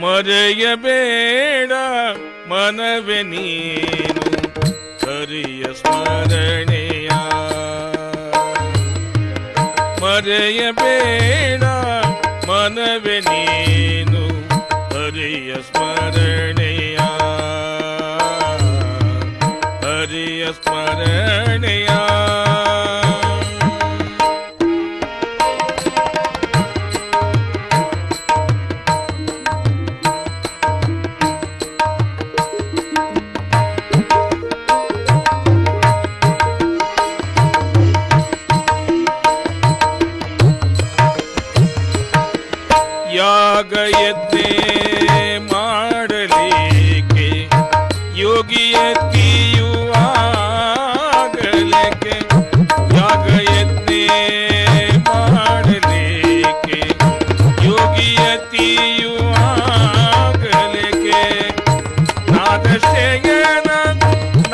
ಮರೆಯಬೇಡ ಮನವೇ ನೀನು ಹರಿಯ ಸ್ಮರಣೆಯ. ಮರೆಯಬೇಡ ಮನವೇ ನೀನು ಹರಿಯ ಸ್ಮರಣೆಯ. ಹರಿಯ ಸ್ಮರಣೆಯ. ಯಾಗಯಜ್ಞೆ ಮಾಡಲಿಕ್ಕೆ ಯೋಗಿಯತಿಯು ಆಗಲಿಕ್ಕೆ. ಯಾಗಯಜ್ಞೆ ಮಾಡಲಿಕ್ಕೆ ಯೋಗಿಯತಿಯು ಆಗಲಿಕ್ಕೆ. ನಾದಶಯನ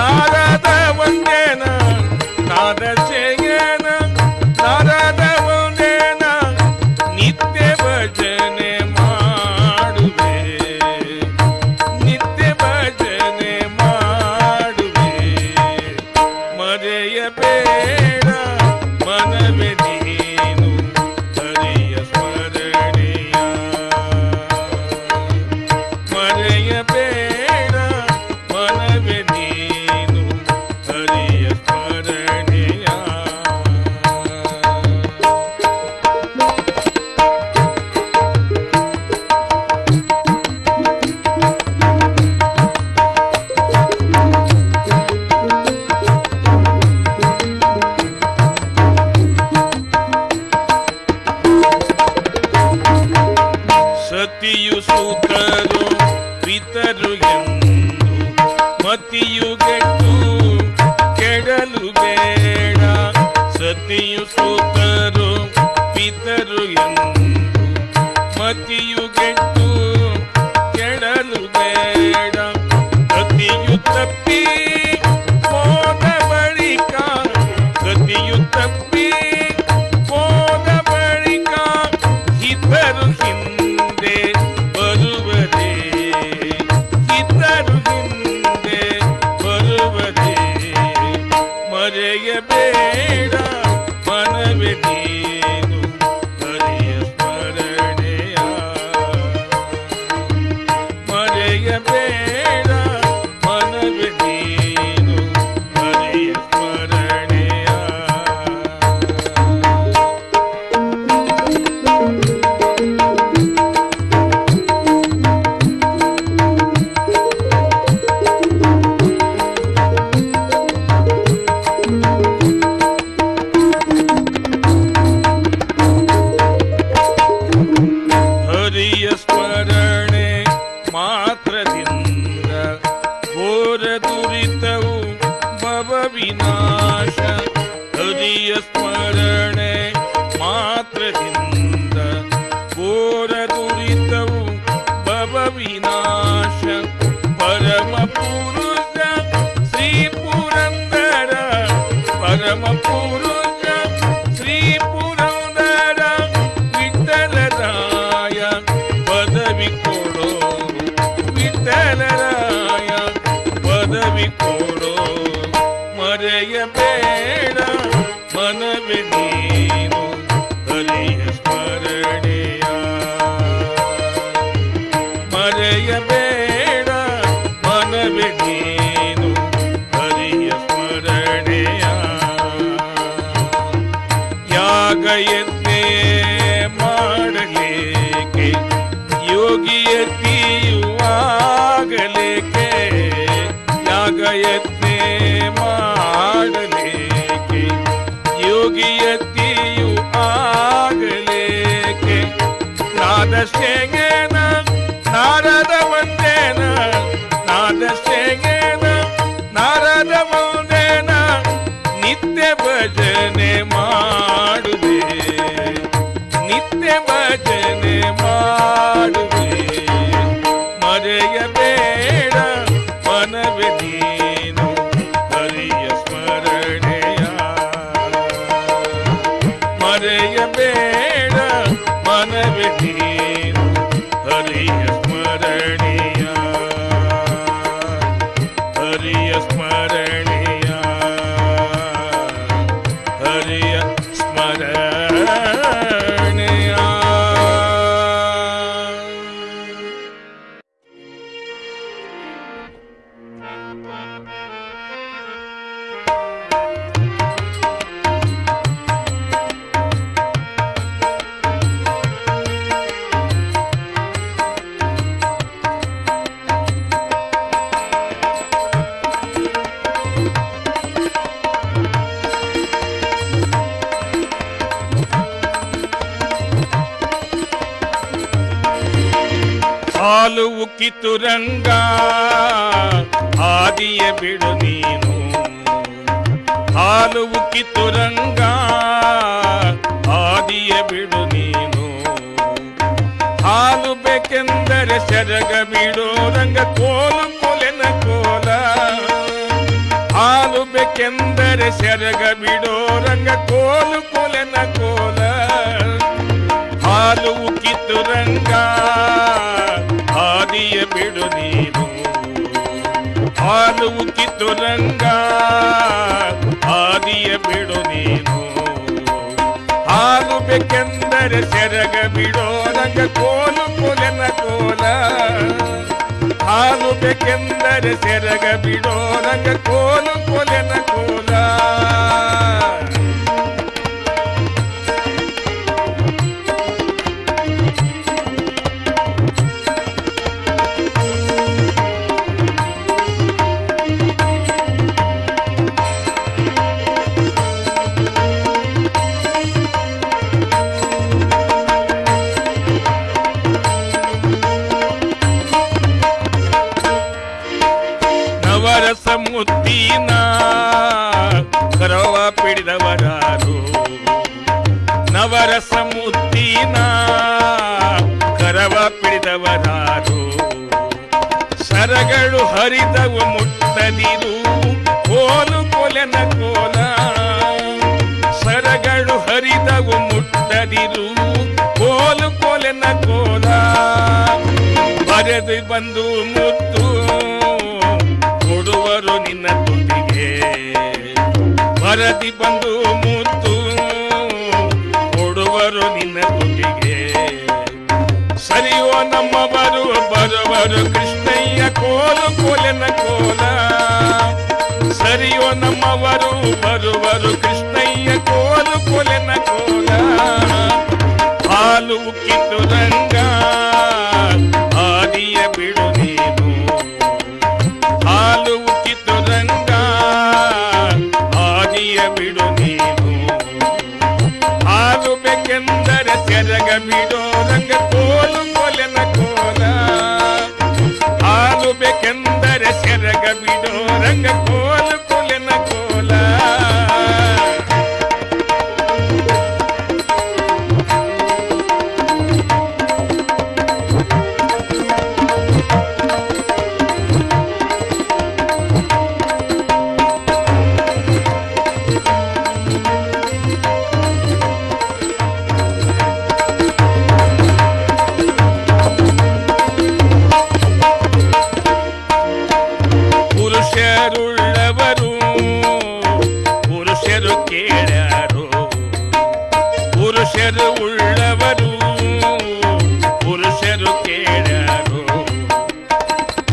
ನಾರದ ವಂದನ ನಾದಶಯನ ನಾರದ ವಂದನ ನಿತ್ಯ ಭಜನೆ ಮಾಡುವೆ. ನಿತ್ಯ ಭಜನೆ ಮಾಡುವೆ. ಮರೆಯಬೇಡ ಮನವೇ ನೀನು ಹರಿಯ ಸ್ಮರಣೆಯ. ಮರೆಯಬೇಡ ಮನವೇ ನೀನು ಹರಿಯ ಸ್ಮರಣೆಯ. ಸತಿಯು ಸೂತರು ಪಿತರು ಎಂದು ಮತಿಯು ಗೆಟ್ಟು ಕೆಡಲು ಬೇಡ. ಸತಿಯು ಸೂತರು ಪಿತರು ಎಂದು ಮತಿಯು ಗೆಟ್ಟು ಕೆಡಲು ಬೇಡ. ಗತಿಯು ತಪ್ಪಿ ಹೋದ ಬಳಿಕ ಗತಿಯು ತಪ್ಪಿ ಹೋದ ಬಳಿಕ ಹಿತರು ಹಿಂದೆ ಬರುವರೇ. ಹಿತರು ಹಿಂದೆ ಬರುವರೇ. ಮರೆಯಬೇಡ ಮನವೇ ನೀನು ಹರಿಯ ಸ್ಮರಣೆಯ. ಮರೆಯಬೇಡ ಮನವೇ ನೀನು ಹರಿಯ ಸ್ಮರಣೆಯ. ಹರಿಯ ಸ್ಮರಣೆ ಮಾತ್ರದಿಂದ ಘೋರ ದುರಿತವು ಭವ ವಿನಾಶ. ಹರಿಯ ಸ್ಮರಣೆ ಮಾತ್ರದಿಂದ ಘೋರ ದುರಿತವು ಭವ ವಿನಾಶ. ಪರಮ ಪುರುಷ ಶ್ರೀ ಪುರಂದರ ಪರಮ ಪುರುಷ ಶ್ರೀ ಪುರಂದರ ವಿಠಲರಾಯ ಪದವಿ ಕೊಡೋ. ವಿಠಲರಾಯ ಪದವಿ ಕೊಡೋ. ಮರೆಯಬೇಡ ಮನವೇ ನೀನು ಹರಿಯ ಸ್ಮರಣೆಯ. ಮರೆಯಬೇಡ ಮನವೇ ನೀನು ಹರಿಯ ಸ್ಮರಣೆಯ. ಯಾಗಯಜ್ಞೆ ಮಾಡಲಿಕ್ಕೆ ಯೋಗಿಯತಿಯು ಆಗಲಿಕ್ಕೆ. ಯಾಗಯಜ್ಞೆ ಮಾಡಲಿಕ್ಕೆ ಯೋಗಿಯತಿಯು ಆಗಲಿಕ್ಕೆ. ನಾದಶಯನ ನಾರದ ವಂದನ ನಾದಶಯನ ನಾರದ ವಂದನ ನಿತ್ಯ ಭಜನೆ ಮಾಡುವೆ. ನಿತ್ಯ ಭಜನೆ ಮಾಡುವೆ. ಮರೆಯಬೇಡ ಮನವೇ ನೀನು ಹರಿಯ ಸ್ಮರಣೆಯ. ಮರೆಯಬೇಡ ಮನವೇ ನೀನು ಹಾಲು ಉಕ್ಕಿತು ರಂಗ ಆದಿಯ ಬಿಡು ನೀನು, ಹಾಲು ಉಕ್ಕಿತು ರಂಗ ಆದಿಯ ಬಿಡು ನೀನು. ಹಾಲು ಬೇಕೆಂದರೆ ಸೆರಗ ಬಿಡೋ ರಂಗ ಕೋಲು ಕೊಲೆನ ಕೋಲ, ಹಾಲು ಬೇಕೆಂದರೆ ಸೆರಗ ಬಿಡೋ ರಂಗ ಕೋಲು ಕೊಲೆನ ಕೋಲ. ಹಾಲು ಉಕ್ಕಿತು ರಂಗ ಆದಿಯ ಬಿಡು ನೀನು, ಹಾಲು ಉಕ್ಕಿತು ರಂಗ ಆದಿಯ ಬಿಡು ನೀನು. ಹಾಲು ಬೇಕೆಂದರೆ ಸೆರಗ ಬಿಡೋ ರಂಗ ಕೋಲು ಕೊಲೆನ ಕೋಲ, ಹಾಲು ಬೇಕೆಂದರೆ ಸೆರಗ ಬಿಡೋ ರಂಗ ಕೋಲು ಕೊಲೆನ ಕೋಲ. ನವರಸ ಮುತ್ತಿನ ಕರವ ಪಿಡಿದವರಾರು, ನವರಸ ಮುತ್ತಿನ ಕರವ ಪಿಡಿದವರಾರು. ಸರಗಳು ಹರಿದವು ಮುಟ್ಟದಿರು ಕೋಲು ಕೊಲೆನ ಕೋಲ, ಸರಗಳು ಹರಿದವು ಮುಟ್ಟದಿರು ಕೋಲು ಕೊಲೆನ ಕೋಲ. ಬರೆದು ಬಂದು ಮುತ್ತು ಕೊಡುವರು ನಿನ್ನ ತುಟಿಗೆ, ಬರದಿ ಬಂದು ಮುತ್ತು ಕೊಡುವರು ನಿನ್ನ ತುಟಿಗೆ. ಸರಿಯೋ ನಮ್ಮವರು ಬರುವರು ಕೃಷ್ಣಯ್ಯ ಕೋಲು ಕೊಲೆನ ಕೋಲ, ಸರಿಯೋ ನಮ್ಮವರು ಬರುವರು ಕೃಷ್ಣಯ್ಯ ಕೋಲು ಕೊಲೆನ ಕೋಲ. ಹಾಲು ಉಕ್ಕಿತು ರಂಗ ಆದಿಯ ಬಿಡು ನೀನು, ಹಾಲು ಉಕ್ಕಿತು ರಂಗ ಆದಿಯ ಬಿಡು ನೀನು. ಹಾಲು ಬೇಕೆಂದರೆ ಸೆರಗ ಬಿಡೋ ರಂಗ ಕೋಲು ಕೊಲೆನ ಕೋಲ, ಹಾಲು ಬೇಕೆಂದರೆ ಸೆರಗ ಬಿಡೋ ರಂಗ ಕೋಲು ಕೊಲೆನ ಕೋಲ. ಪುರುಷರುಳ್ಳವರು ಪುರುಷರು ಕೇಳರು, ಪುರುಷರು ಉಳ್ಳವರು ಪುರುಷರು ಕೇಳರು.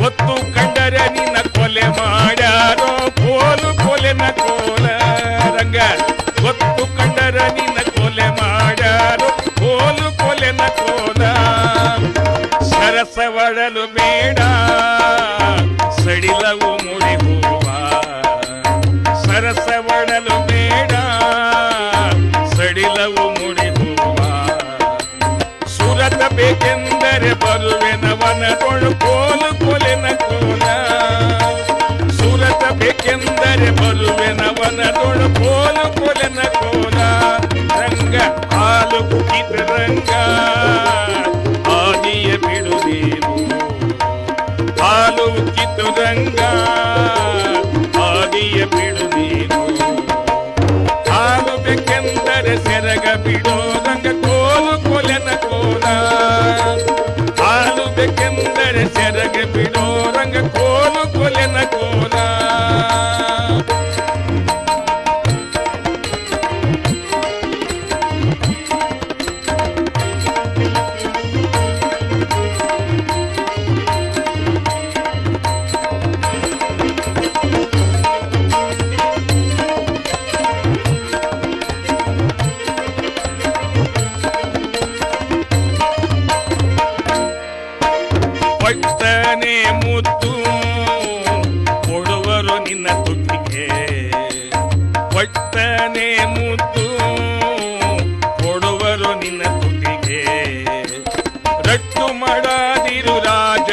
ಒತ್ತು ಕಂಡರೆ ನಿನ್ನ ಕೊಲೆ ಮಾಡ್ಯಾರೋ ಕೋಲು ಕೊಲೆನ ಕೋಲ ರಂಗ, ಒತ್ತು ಕಂಡರೆ ನಿನ್ನ ಕೊಲೆ ಮಾಡ್ಯಾರೋ ಕೋಲು ಕೊಲೆನ ಕೋಲ. ಸರಸವಳಲು ಬೇಡ ಸಡಿಲವು ಮುಡಿ ಹೂವ, ಸರಸವಳಲು ಬೇಡ ಸಡಿಲವು ಮುಡಿ ಹೂವ. ಸುರತ ಬೇಕೆಂದರೆ ಬರುವೆನವನದೊಳು ಕೋಲು ಕೊಲೆನ ಕೋಲ, ಸುರತ ಬೇಕೆಂದರೆ ಬರುವೆನವನದೊಳು ಕೋಲು ಕೊಲೆನ ಕೋಲ. ರಂಗ ಹಾಲು ಕುಕಿತ ರಂಗ ಆದಿಯ ಬಿಡು ನೀನು, ಹಾಲು ಉಕ್ಕಿತು ರಂಗ ಆದಿಯ ಬಿಡು ನೀನು. ಹಾಲು ಬೇಕೆಂದರೆ ಸೆರಗ ಬಿಡೋ ರಂಗ ಕೋಲು ಕೊಲೆನ ಕೋಲ, ಹಾಲು ಬೇಕೆಂದರೆ ಸೆರಗ ಬಿಡೋ ರಂಗ ಕೋಲು ಕೊಲೆನ ಕೋಲ. ಪಟ್ಟನೆ ಮುತ್ತು ಕೊಡುವರು ನಿನ್ನ ತುಟಿಗೆ, ಪಟ್ಟನೆ ಮುತ್ತು ಕೊಡುವರು ನಿನ್ನ ತುಟಿಗೆ. ರಟ್ಟು ಮಾಡದಿರು ರಾಜ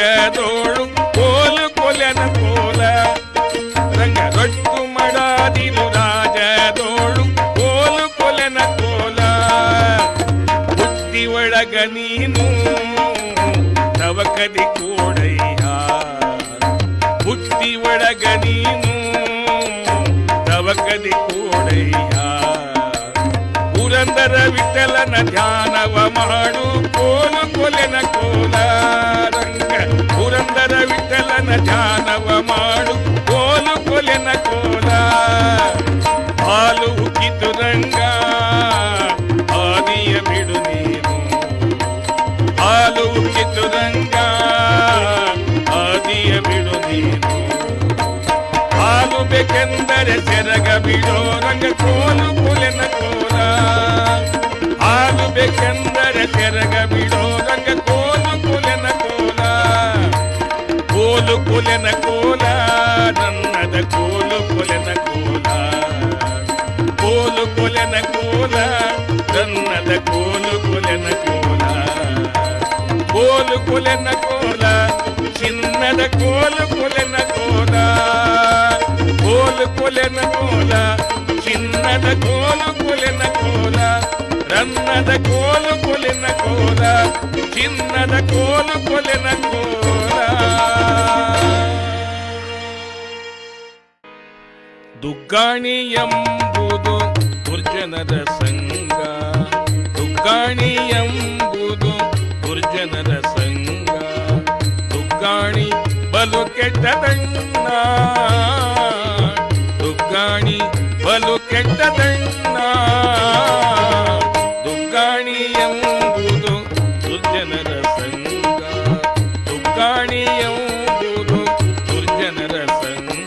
ನೀನು ತವಕದಿ ಕೋಡಯ್ಯ ಬುದ್ಧಿ ಒಳಗ ನೀನು ತವಕದಿ ಕೋಡಯ್ಯ ಪುರಂದರ ವಿಠಲನ ಧ್ಯಾನವ ಮಾಡು ಕೋಲು ಕೊಲೆನ ಕೋಲ ರಂಗ ಪುರಂದರ ವಿಠಲನ ಧ್ಯಾನವ ಮಾಡು ಕೋಲು ಕೊಲೆನ ಕೋಲ ಹಾಲು ಉಕ್ಕಿತು ರಂಗ ಆದಿಯ ಬಿಡು ನೀನು ಹಾಲು ಉಕ್ಕಿತು ರಂಗ ಆದಿಯ ಬಿಡು ನೀನು ಹಾಲು ಬೇಕೆಂದರೆ ಸೆರಗ ಬಿಡೋ ರಂಗ ಕೋಲು ಕೊಲೆನ ಕೋಲ ಹಾಲು ಬೇಕೆಂದರೆ ಸೆರಗ ಬಿಡೋ ರಂಗ ಕೋಲು ಕೊಲೆನ ಕೋಲ ಕೋಲು ಕೊಲೆನ ಕೋಲ ನನ್ನದ ಕೋಲು ಕೊಲೆನ ಕೋಲ ಕೋಲು ಕೊಲೆನ ಕೋಲ ನನ್ನದ ಕೋಲು ಕೊಲೆನ ಕೋಲ ಕೋಲು ಕೊಲೆನ ಕೋಲ ಚಿನ್ನದ ಕೋಲು ಕೊಲೆನ ಕೋಲ ಕೋಲು ಕೊಲೆನ ಕೋಲ ಚಿನ್ನದ ಕೋಲು ಕೊಲೆನ ಕೋಲ ರನ್ನದ ಕೋಲು ಕೊಲೆನ ಕೋಲ ಚಿನ್ನದ ಕೋಲು ಕೊಲೆನ ಕೋಲ ದುಗ್ಗಾಣಿ ಎಂಬುದು ದುರ್ಜನರ ಸಂಗ ದುಗ್ಗಾಣಿ ಎಂಬುದು ದುರ್ಜನರ ಸಂಗ ದುಗ್ಗಾಣಿ ಬಲು ಕೆಟ್ಟದಣ್ಣ ದುಗ್ಗಾಣಿ ಬಲು ಕೆಟ್ಟದಣ್ಣ ದುಗ್ಗಾಣಿ ಎಂಬುದು ದುರ್ಜನರ ಸಂಗ ದುಗ್ಗಾಣಿ ಎಂಬುದು ದುರ್ಜನರ ಸಂಗ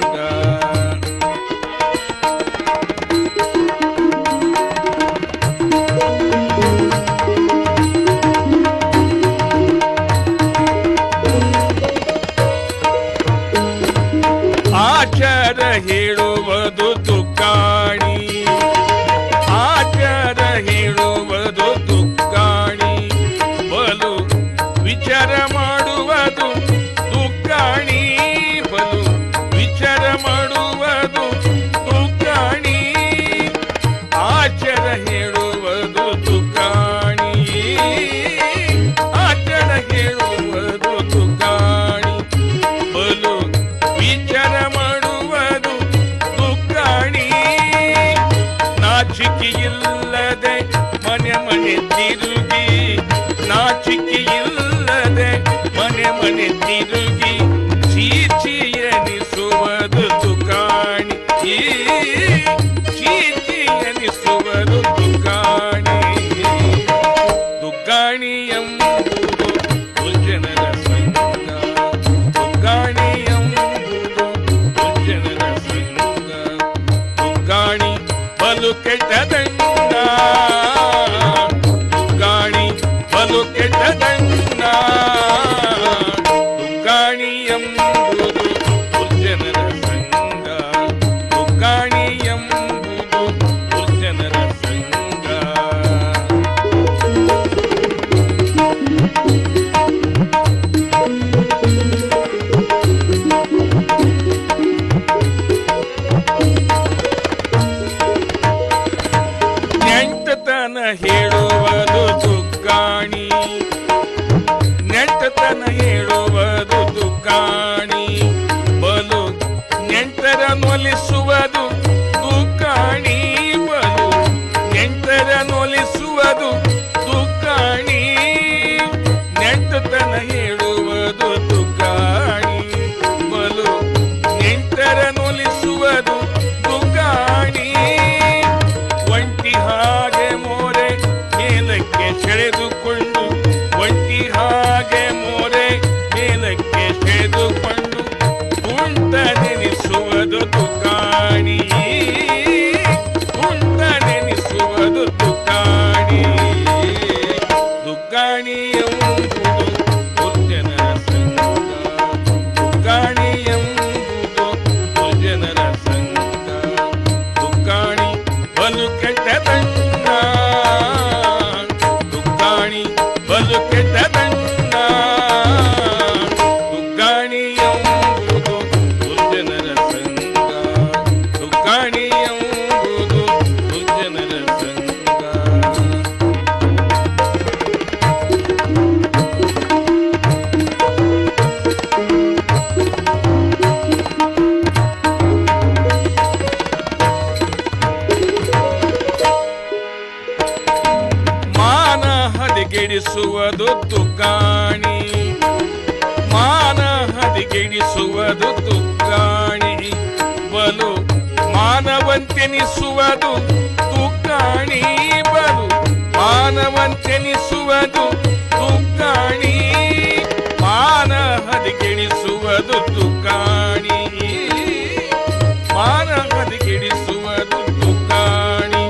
ಆಚಾರ ಹೇಳುವುದು ದುಗ್ಗಾಣಿ ಆಚಾರ ಹೇಳುವುದು ದುಗ್ಗಾಣಿ ಬಲು ವಿಚಾರ ಮಾಡುವುದು ದುಗ್ಗಾಣಿ ಬಲು ವಿಚಾರ ಮಾಡುವುದು ದುಗ್ಗಾಣಿ ಆಚಾರ ಹೇಳುವುದು ದುಗ್ಗಾಣಿ ಆಚಾರ ಹೇಳುವುದು ದುಗ್ಗಾಣಿ ಬಲು ವಿಚಾರ ಮಾಡುವುದು ದುಗ್ಗಾಣಿ ನಾಚಿಕೆಯಿಲ್ಲದೆ ಮನೆ ಮನೆ ತಿರುಗಿ ನಾಚಿಕೆಯಿಲ್ಲದೆ ಮನೆ ಮನೆ ತಿರುಗಿ ಚೀಚಿಯನಿಸುವುದು ದುಗ್ಗಾಣಿ ಚೀಚಿಯನಿಸುವುದು ದುಗ್ಗಾಣಿ ದುಗ್ಗಾಣಿ ಎಂಬುದು ದುರ್ಜನರ ಸಂಗ ದುಗ್ಗಾಣಿ ಎಂಬುದು ದುರ್ಜನರ ಸಂಗ ದುಗ್ಗಾಣಿ ಬಲು ಕೆಟ್ಟದಂಡ ದುಗ್ಗಾಣಿ ಬಲು ಕೆಟ್ಟದಂಡ ದುಗ್ಗಾಣಿ ಎಂಬುದು ದುರ್ಜನರ ಸಂಗ ದುಗ್ಗಾಣಿ ಎಂಬುದು ದುರ್ಜನರ ಸಂಗ ನೆಂಟತನ ಹೇಳುವುದು ದುಗ್ಗಾಣಿ ನೆಂಟತನ ಹೇಳುವುದು ದುಗ್ಗಾಣಿ ಬಲು ನೆಂಟರನ್ನೊಲಿಸುವುದು ದುಗ್ಗಾಣಿ ಬಲು ನೆಂಟರನ್ನೊಲಿಸುವುದು ದುಗ್ಗಾಣಿ ನೆಂಟತನ ಹೇಳುವುದು ದುಗ್ಗಾಣಿ ಬಲು ನೆಂಟರನ್ನೊಲಿಸುವುದು ದುಗ್ಗಾಣಿ ಒಂಟಿ ಹಾಗೆ ಮೋರೆ ಮೇಲಕ್ಕೆ ಸೆಳೆದುಕೊಂಡು ಒಂಟಿ ಹಾಗೆ ಮೋರೆ ಮೇಲಕ್ಕೆ ಸೆಳೆದುಕೊಂಡು ಕುಂಟ ನೆನೆಸುವುದು ದುಗ್ಗಾಣಿ ಕುಂಟ ನೆನೆಸುವುದು ದುಗ್ಗಾಣಿ ದುಗ್ಗಾಣಿ ಎಂಬುದು ದುರ್ಜನರ ಸಂಗ ದುಗ್ಗಾಣಿ ಎಂಬುದು ದುರ್ಜನರ ಸಂಗ ದುಗ್ಗಾಣಿ ಬಲು ಕೆಟ್ಟದಣ್ಣ ದುಗ್ಗಾಣಿ ಬಲು ಕೆಟ್ಟದಣ್ಣ ದುಗ್ಗಾಣಿ ಎಂಬುದು ದುರ್ಜನರ ಸಂಗ ದುಗ್ಗಾಣಿ ಎಂಬುದು ದುರ್ಜನರ ಸಂಗ ಹದಿಗೆಡಿಸುವುದು ತುಕಾಣಿ, ಮಾನ ಹದಿಗೆಡಿಸುವುದು ತುಕಾಣಿ, ಬಲು ಮಾನವಂತೆನಿಸುವುದು ತುಕಾಣಿ, ಬಲು ಮಾನವಂತೆನಿಸುವುದು ತುಕಾಣಿ, ಮಾನ ಹದಿಗೆಡಿಸುವುದು ತುಕಾಣಿ, ಮಾನ ಹದಿಗೆಡಿಸುವುದು ತುಕಾಣಿ,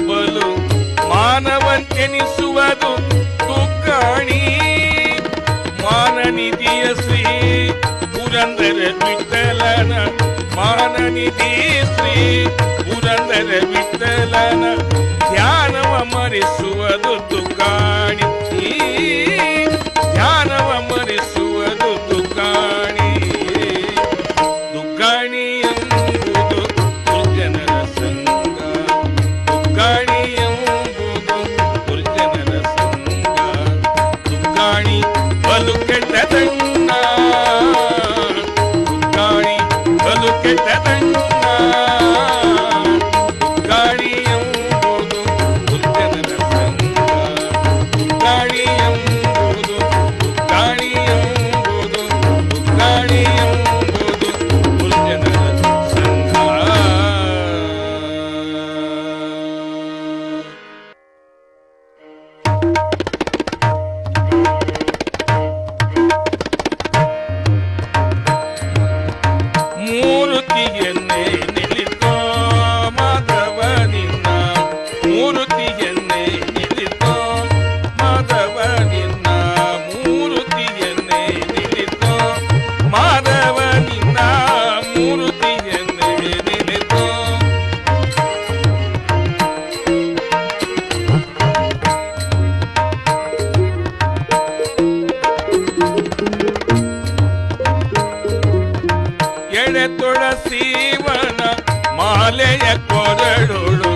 ಬಲು ಮಾನವಂತೆನಿಸುವುದು ತುಕಾಣಿ. ಮಾನನಿಧಿಯ ಶ್ರೀ ಪುರಂದರ ವಿಠಲನ, ಮಾನನಿಧಿ ಶ್ರೀ ಪುರಂದರ ವಿಠಲನ ಧ್ಯಾನವ ಮರೆಸುವುದು ತುಕಾಣಿ, ಧ್ಯಾನವ ಮರೆಸುವುದು ತುಕಾಣಿ. ತುಕಾಣಿ ಎಂಬುದು ದುರ್ಜನರ ಸಂಗ, ತುಕಾಣಿ ಎಂಬುದು ದುರ್ಜನರ ಸಂಗ, ತುಕಾಣಿ ಬಲು ಕೆಟ್ಟದಣ್ಣ, ತುಕಾಣಿ ಬಲು ಕೆಟ್ಟದಣ್ಣ, ತುಕಾಣಿ ಎಂಬುದು ದುರ್ಜನರ ಸಂಗ, ತುಕಾಣಿ ಎಂಬುದು, ತುಕಾಣಿ ಎಂಬುದು, ತುಕಾಣಿ ಎಂಬುದು ದುರ್ಜನರ ಸಂಗ. ಮೂರುತಿಯನ್ನೇ ನಿಲ್ಲಿತೋ ಮಾಧವ ನಿನ್ನ, ಮೂರುತಿಯನ್ನೇ ನಿಲ್ಲಿತೋ ಮಾಧವ ನಿನ್ನ, ಮೂರುತಿಯನ್ನೇ ನಿಲ್ಲಿತೋ ಮಾಧವ ನಿನ್ನ, ಮೂರುತಿಯನ್ನೇ ನಿಲ್ಲಿತೋ. ಎಳೆ ತುಳಸೀವನ ಮಾಲೆಯ ಕೊರಳುಳು,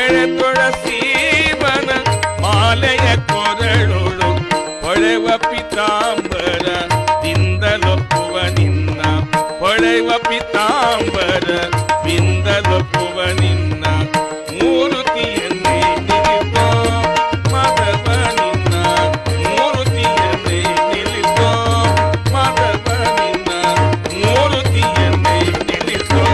ಎಳೆ ತುಳಸೀವನ ಮಾಲೆಯ ಕೊರಳುಳು, ಹೊಳೆವ ಪಿತಾಂಬರ ದಿಂದಲೊಪ್ಪುವ ನಿನ್ನ, ಹೊಳೆವ ಪಿತಾಂಬರ ದಿಂದಲೊಪ್ಪುವ ನಿನ್ನ, ಮೂರುತಿಯನ್ನೇ ನಿಲ್ಲಿತೋ ಮಾಧವ ನಿನ್ನ, ಮೂರುತಿಯನ್ನೇ ನಿಲ್ಲಿತೋ ಮಾಧವ ನಿನ್ನ, ಮೂರುತಿಯನ್ನೇ ನಿಲ್ಲಿತೋ.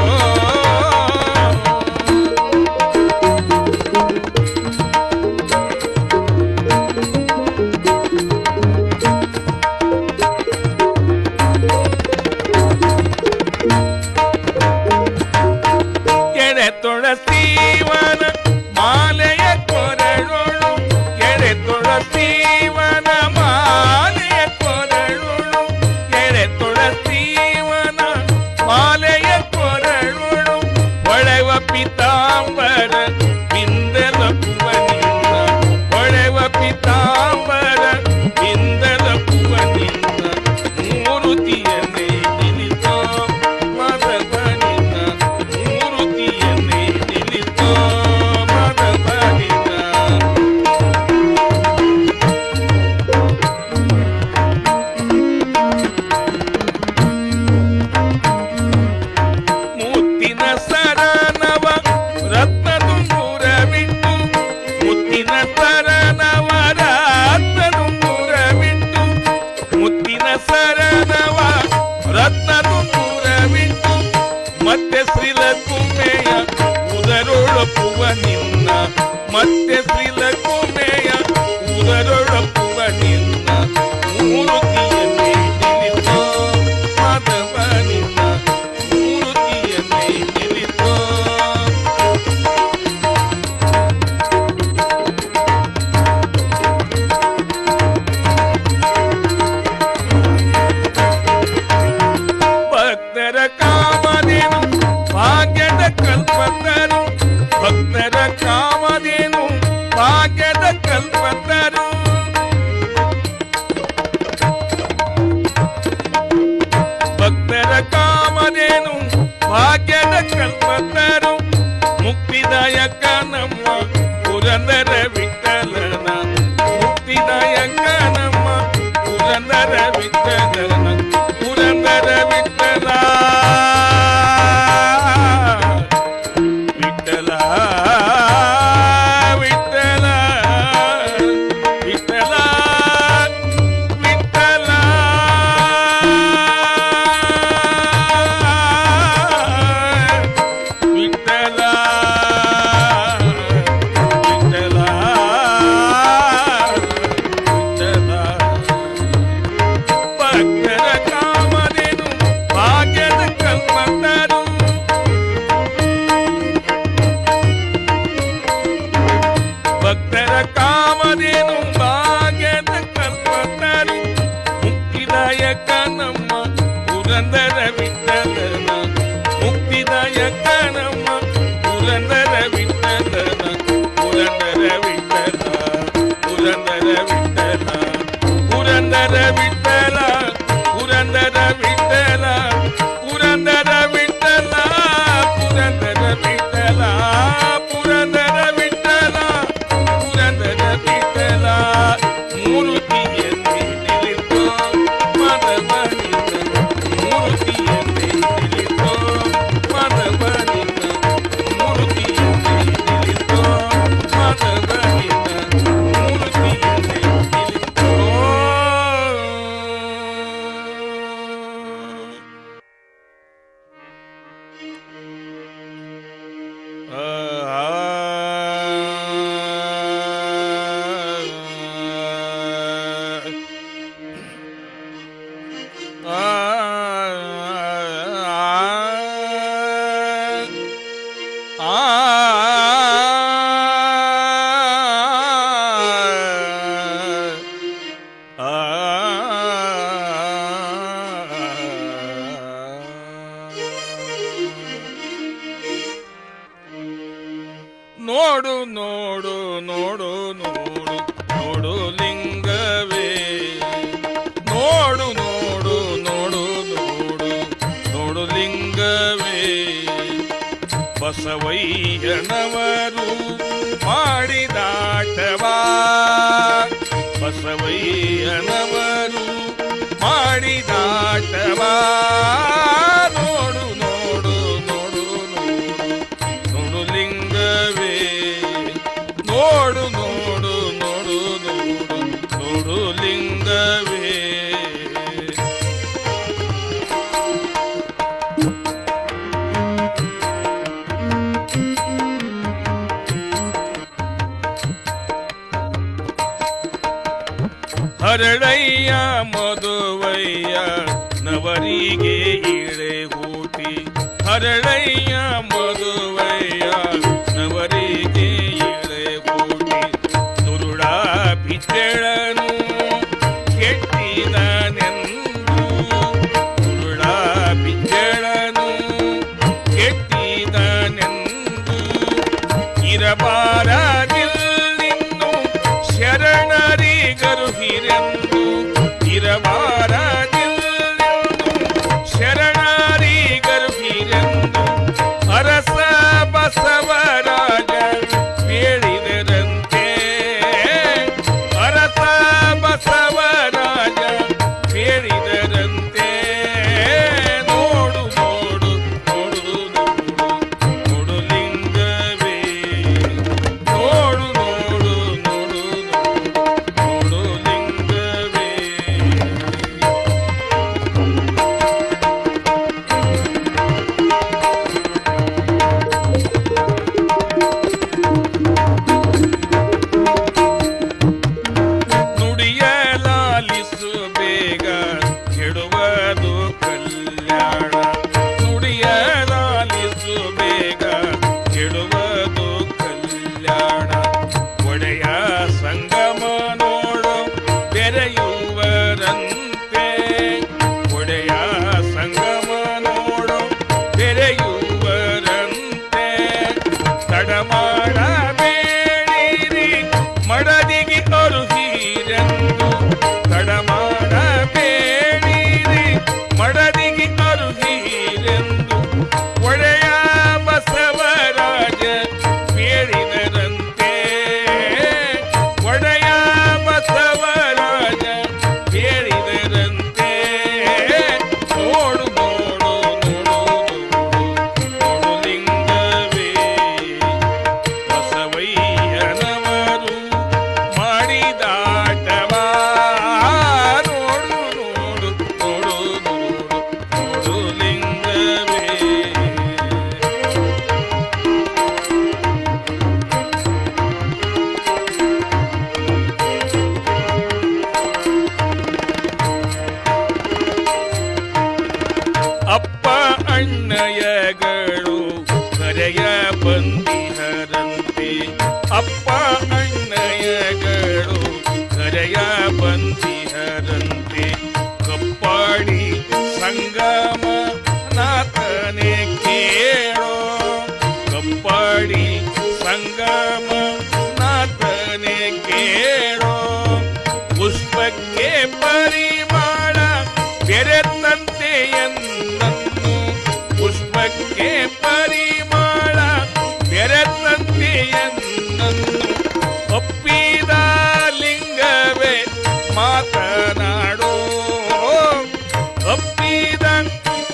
ಎಳೆ ತುಳಸೀವನ ಮಾಲೆಯ ಕೊರಳುಳು, ಎಳೆ ತುಳಸೀವನ ಮಾಲೆಯ ಕೊರಳುಳು, ಎಳೆ ತುಳಸೀವನ ಮಾಲೆಯ ಕೊರಳುಳು, ಹೊಳೆವ ಪಿತಾಂಬರ ಬಿಂದಲಪ್ಪುವ ನಿನ್ನ, ಹೊಳೆವ ಪಿತಾಂಬರ ಬಿಂದಲಪ್ಪುವ ನಿನ್ನ, ಮೂರುತಿಯನ್ನೇ ನಿಲ್ಲಿತೋ ಮಾಧವ ನಿನ್ನ, ಮೂರುತಿಯನ್ನೇ ನಿಲ್ಲಿತೋ ಮಾಧವ ನಿನ್ನ. ಮುತ್ತಿನ ಸರನವ ರತ್ನದುಂಗುರವಿಟ್ಟು, ಮುತ್ತಿನ ಸರನವ ರತ್ನದುಂಗುರವಿಟ್ಟು, ಮುತ್ತಿನ ಸರನವ ರತ್ನದುಂಗುರವಿಟ್ಟು, ಮತ್ತೆ ಶ್ರೀಲಕುಮೆಯ ಉದರೊಳಪುವ ನಿನ್ನ, ಮತ್ತೆ ಶ್ರೀಲಕುಮೆಯ ಉದರೊಳಪುವ ನಿನ್ನ, ಮೂರುತಿಯನ್ನೇ ನಿಲ್ಲಿತೋ ಮಾಧವ ನಿನ್ನ, ಮೂರುತಿಯನ್ನೇ ನಿಲ್ಲಿತೋ. ಭಕ್ತರ ಕಾಮಧೇನು ಭಾಗ್ಯದ ಕಲ್ಪತರು, ಭಕ್ತರ ಕಾಮಧೇನು ಭಾಗ್ಯದ ಕಲ್ಪತರು, ಭಕ್ತರ ಕಾಮಧೇನು ಭಾಗ್ಯದ ಕಲ್ಪತರು, ಮುಕ್ತಿದಾಯಕ ನಮ್ಮ ಪುರಂದರ ವಿಠಲನ, ಮುಕ್ತಿದಾಯಕ ನಮ್ಮ ಪುರಂದರ ವಿಠಲನ, ಪುರಂದರ ವಿಠಲ ವಿಠಲ. ನೋಡು ನೋಡು ನೋಡು ನೋಡು ನೋಡು ಲಿಂಗವೇ ನೋಡು ನೋಡು ನೋಡು ನೋಡು ನೋಡು ಲಿಂಗವೇ ಬಸವಯ್ಯನವರು ಮಾಡಿದಾಟವಾ ಬಸವಯ್ಯನವರು ಮಾಡಿದಾಟವಾ ನೋಡು ನೋಡು ನೋಡು ನೋಡು ನೋಡು ಲಿಂಗವೇ ನೋಡು ನೋಡು ನೋಡು ನೋಡು ನೋಡು ಲಿಂಗವೇ ಹರಳಯ್ಯ ಮದುವಯ್ಯ ನವರಿಗೆ ಇಳೆ ಹೂಟಿ ಹರಳಯ್ಯ ಮದುವಯ್ಯ ನವರಿಗೆ ಇಳೆ ಹೂಟಿ ನುರುಳ ಬಿಚ್ಚಳನು ಕೆಟ್ಟಿದನೆಂದು ನುರುಳ ಬಿಚ್ಚಳನು ಕೆಟ್ಟಿದನೆಂದು ಇರಬಾರದಿಲ್ಲಿನ್ನು ಶರಣರಿಗರು ಹಿರೆಂದು ಇರಬಾರದಿಲ್ಲೆಂದು ಶರಣರಿಗರು ಹಿರೆಂದು ಅರಸ ಬಸವರಾಜ ಹೇಳಿದರಂತೆ ಅರಸ ಬಸವರಾಜ ಹೇಳಿದರಂತೆ ನೋಡು ನೋಡು ನೋಡು ನೋಡು ನೋಡು ಲಿಂಗವೇ ನೋಡು ನೋಡು ನೋಡು ನೋಡು ಲಿಂಗವೇ ನುಡಿಯಲಾಲಿಸು ಬೇಗ ಕೆಡುವುದು ಕಲ್ಯಾಣ ನುಡಿಯಲಾಲಿಸು ಬೇಗ ಕೆಡುವುದು ಕಲ್ಯಾಣ ಒಡೆಯ ಸಂಗಮ ನೋಡು ಬೆರೆಯುವರಂತೆ ಒಡೆಯ ಸಂಗಮ ನೋಡು ಬೆರೆಯುವರಂತೆ ತಡಮಾಡಬೇಡಿರಿ ಮಡದಿಗೆ ಅರುಹೀರೆಂದು ತಡಮಾಡಬೇಡಿರಿ ಮಡದಿಗೆ ಅರುಹೀರೆಂದು ಒಡೆಯ ಬಸವರಾಜ ಹೇಳಿದರಂತೆ ಒಡೆಯ ಬಸವರಾಜ ಹೇಳಿದರಂತೆ ನೋಡು ನೋಡು ನೋಡು ನೋಡು ಲಿಂಗವೇ ಬಸವಯ್ಯನವರು ಮಾಡಿದಾಟವಾ ನೋಡು ನೋಡು ನೋಡು ನೋಡು ನೋಡು ಲಿಂಗವೇ ಅಪ್ಪ ಅಣ್ಣಯ್ಯಗಳು ಕರೆಯ ಬಂದಿಹರಂತೆ ಅಪ್ಪ ಅಣ್ಣಯ್ಯಗಳು ಕರೆಯ ಬಂದಿಹರಂತೆ ಕಪ್ಪಾಡಿ ಸಂಗಮ ನಾಥನೆ ಕೇಳೋ ಕಪ್ಪಾಡಿ ಸಂಗಮ ನಾಥನೆ ಕೇಳೋ ಪುಷ್ಪಕ್ಕೆ ಪರಿಮಾಣ ಬೆರೆತಂತೆ ಎನ್ನನ್ನು ಪುಷ್ಪಕ್ಕೆ ಪರಿಮಾಣ ಬೆರೆತಂತೆ ಎನ್ನನ್ನು ಒಪ್ಪಿದ ಲಿಂಗವೇ ಮಾತನಾಡೋ ಒಪ್ಪಿದ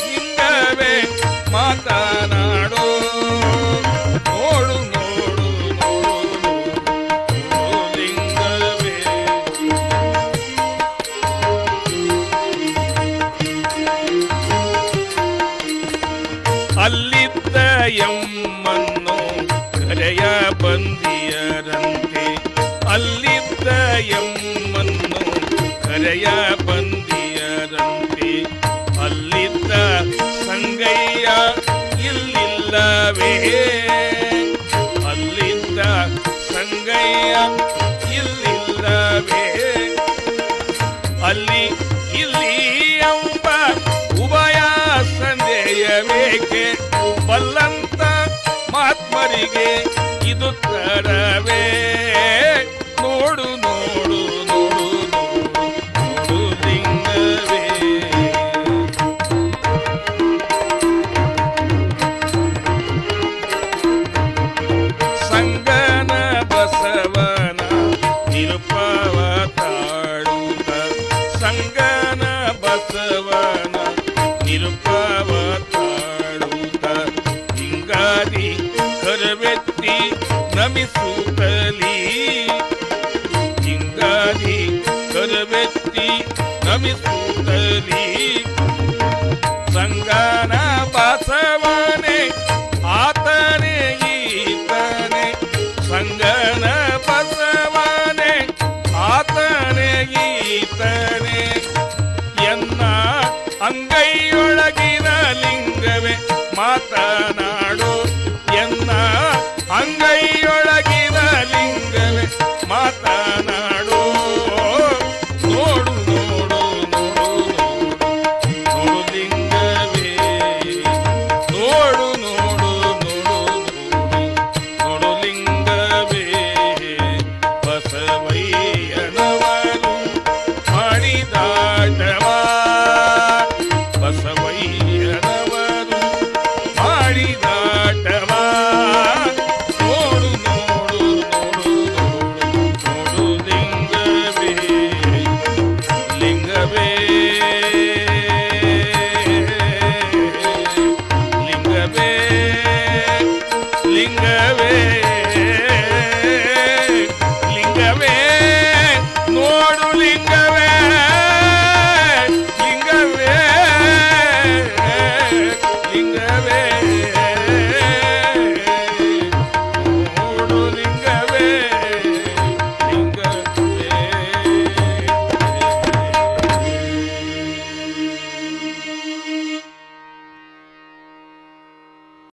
ಲಿಂಗವೇ ಮಾತನಾಡೋ ನೋಡು ನೋಡು ನೋಡು ನೋಡು ಲಿಂಗವೇ ಅಲ್ಲಿದ್ದ ಎಮ್ಮನ್ನು ಕರೆಯ ಬಂದಿಯರಂತೆ ಅಲ್ಲಿದ್ದ ಎಮ್ಮನ್ನು ಕರೆಯ ಬಂದಿಯರಂತೆ ಅಲ್ಲಿದ್ದ ಸಂಗಯ್ಯ ಇಲ್ಲಿಲ್ಲವೇ ಅಲ್ಲಿದ್ದ ಸಂಗಯ್ಯ ಇಲ್ಲಿಲ್ಲವೇ ಅಲ್ಲಿ ಇಲ್ಲಿ ಎಂಬ ಉಭಯ ಸಂದೇಯವೇಕೆ ಬಲ್ಲಂತ ಮಹಾತ್ಮರಿಗೆ ಇದು ತರವೇ ನೋಡು ನೋಡು ನೋಡು ನೋಡು ಲಿಂಗವೇ ಸಂಗನ ಬಸವನ ನಿರುಪವ ತಾಳುತ್ತ ಸಂಗನ ಬಸವನ ನಿರುಪವ ತಾಳುತ್ತ ಹಿಂಗಾದಿ ಕರವೆತ್ತಿ ನಮಿಸುತ್ತಲೀ ಹಿಂಗಾದಿ ಕರವೆತ್ತಿ ನಮಿಸುತ್ತಲೀ ಸಂಗನ ಬಸವನೆ ಆತನೇ ಈತನೇ ಸಂಗನ ಬಸವನೆ ಆತನೇ ಈತನೇ ಎನ್ನ ಅಂಗೈಯೊಳಗಿನ ಲಿಂಗವೇ ಮಾತನಾಡು ಎನ್ನ ಅಂಗೈಯೊಳಗಿನ